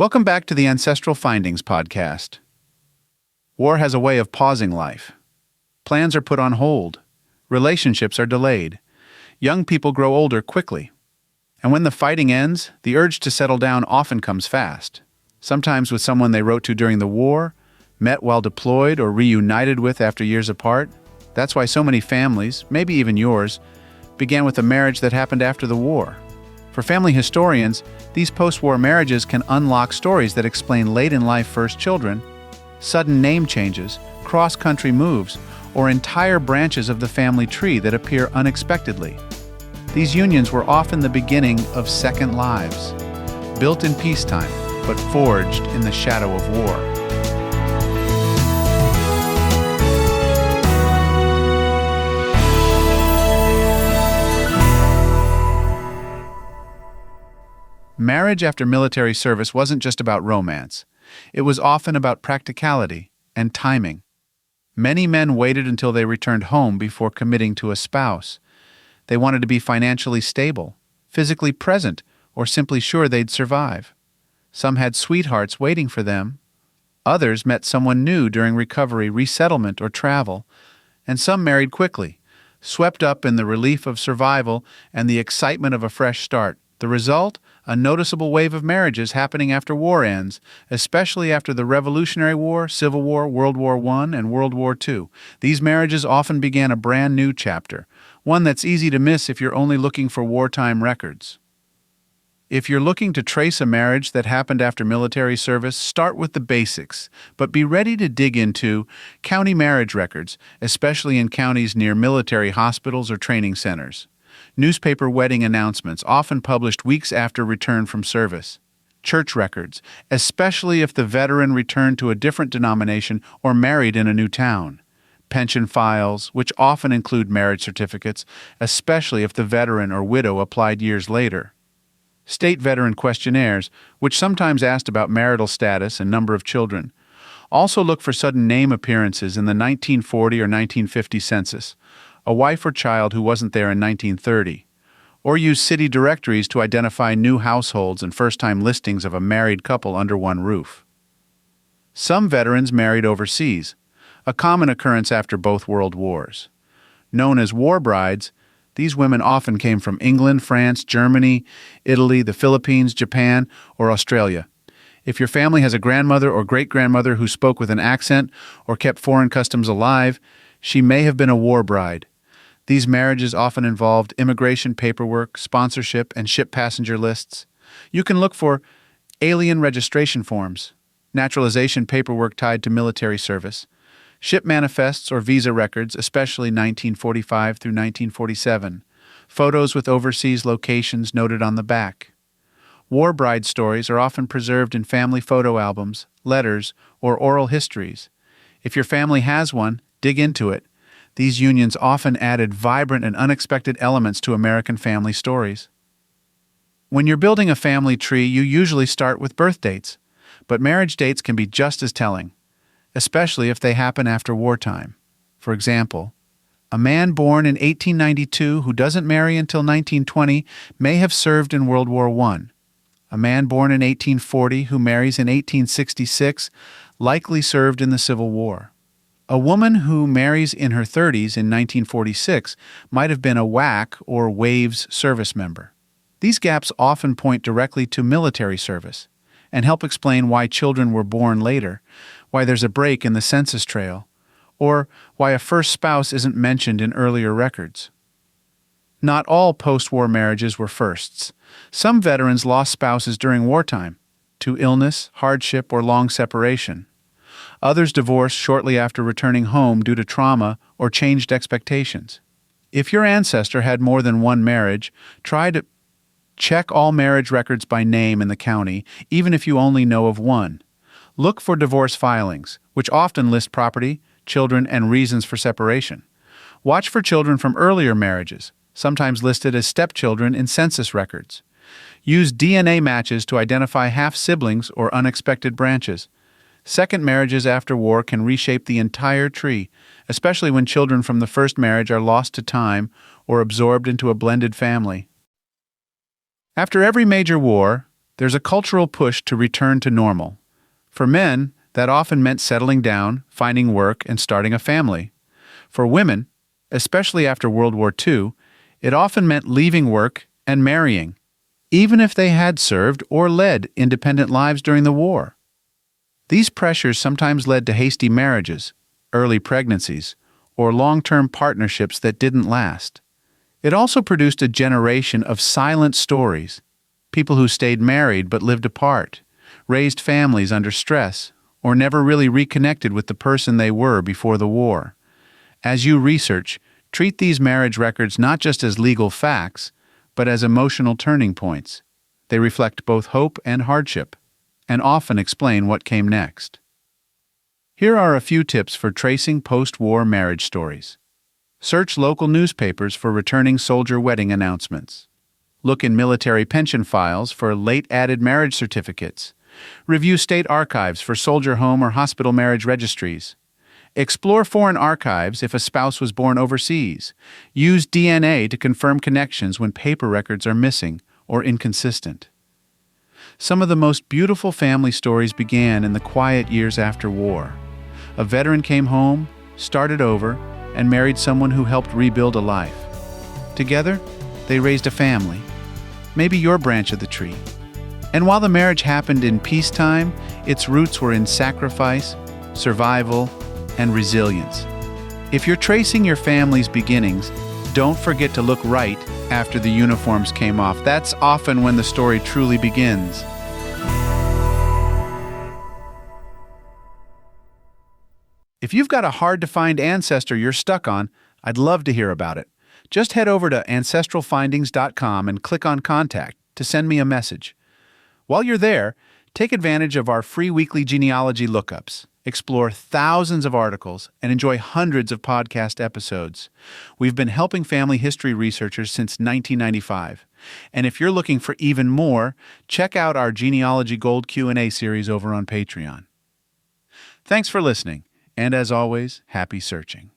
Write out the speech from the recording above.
Welcome back to the Ancestral Findings podcast. War has a way of pausing life. Plans are put on hold. Relationships are delayed. Young people grow older quickly. And when the fighting ends, the urge to settle down often comes fast. Sometimes with someone they wrote to during the war, met while deployed, or reunited with after years apart. That's why so many families, maybe even yours, began with a marriage that happened after the war. For family historians, these post-war marriages can unlock stories that explain late-in-life first children, sudden name changes, cross-country moves, or entire branches of the family tree that appear unexpectedly. These unions were often the beginning of second lives, built in peacetime, but forged in the shadow of war. Marriage after military service wasn't just about romance. It was often about practicality and timing. Many men waited until they returned home before committing to a spouse. They wanted to be financially stable, physically present, or simply sure they'd survive. Some had sweethearts waiting for them. Others met someone new during recovery, resettlement, or travel. And some married quickly, swept up in the relief of survival and the excitement of a fresh start. The result? A noticeable wave of marriages happening after war ends, especially after the Revolutionary War, Civil War, World War I, and World War II. These marriages often began a brand new chapter, one that's easy to miss if you're only looking for wartime records. If you're looking to trace a marriage that happened after military service, start with the basics, but be ready to dig into county marriage records, especially in counties near military hospitals or training centers. Newspaper wedding announcements, often published weeks after return from service. Church records, especially if the veteran returned to a different denomination or married in a new town. Pension files, which often include marriage certificates, especially if the veteran or widow applied years later. State veteran questionnaires, which sometimes asked about marital status and number of children. Also look for sudden name appearances in the 1940 or 1950 census. A wife or child who wasn't there in 1930, or use city directories to identify new households and first-time listings of a married couple under one roof. Some veterans married overseas, a common occurrence after both world wars. Known as war brides, these women often came from England, France, Germany, Italy, the Philippines, Japan, or Australia. If your family has a grandmother or great-grandmother who spoke with an accent or kept foreign customs alive, she may have been a war bride. These marriages often involved immigration paperwork, sponsorship, and ship passenger lists. You can look for alien registration forms, naturalization paperwork tied to military service, ship manifests or visa records, especially 1945 through 1947, photos with overseas locations noted on the back. War bride stories are often preserved in family photo albums, letters, or oral histories. If your family has one, dig into it. These unions often added vibrant and unexpected elements to American family stories. When you're building a family tree, you usually start with birth dates, but marriage dates can be just as telling, especially if they happen after wartime. For example, a man born in 1892 who doesn't marry until 1920 may have served in World War I. A man born in 1840 who marries in 1866 likely served in the Civil War. A woman who marries in her 30s in 1946 might have been a WAC or WAVES service member. These gaps often point directly to military service and help explain why children were born later, why there's a break in the census trail, or why a first spouse isn't mentioned in earlier records. Not all post-war marriages were firsts. Some veterans lost spouses during wartime, to illness, hardship, or long separation. Others divorced shortly after returning home due to trauma or changed expectations. If your ancestor had more than one marriage, try to check all marriage records by name in the county, even if you only know of one. Look for divorce filings, which often list property, children, and reasons for separation. Watch for children from earlier marriages, sometimes listed as stepchildren in census records. Use DNA matches to identify half-siblings or unexpected branches. Second marriages after war can reshape the entire tree, especially when children from the first marriage are lost to time or absorbed into a blended family. After every major war, There's a cultural push to return to normal. For men, that often meant settling down, finding work, and starting a family. For women, especially after World War II, it often meant leaving work and marrying, even if they had served or led independent lives during the war. These pressures sometimes led to hasty marriages, early pregnancies, or long-term partnerships that didn't last. It also produced a generation of silent stories, people who stayed married but lived apart, raised families under stress, or never really reconnected with the person they were before the war. As you research, treat these marriage records not just as legal facts, but as emotional turning points. They reflect both hope and hardship, and often explain what came next. Here are a few tips for tracing post-war marriage stories. Search local newspapers for returning soldier wedding announcements. Look in military pension files for late-added marriage certificates. Review state archives for soldier home or hospital marriage registries. Explore foreign archives if a spouse was born overseas. Use DNA to confirm connections when paper records are missing or inconsistent. Some of the most beautiful family stories began in the quiet years after war. A veteran came home, started over, and married someone who helped rebuild a life. Together, they raised a family, maybe your branch of the tree. And while the marriage happened in peacetime, its roots were in sacrifice, survival, and resilience. If you're tracing your family's beginnings, don't forget to look right after the uniforms came off. That's often when the story truly begins. If you've got a hard-to-find ancestor you're stuck on, I'd love to hear about it. Just head over to ancestralfindings.com and click on Contact to send me a message. While you're there, take advantage of our free weekly genealogy lookups. Explore thousands of articles and enjoy hundreds of podcast episodes. We've been helping family history researchers since 1995. And if you're looking for even more, check out our Genealogy Gold Q&A series over on Patreon. Thanks for listening. And as always, happy searching.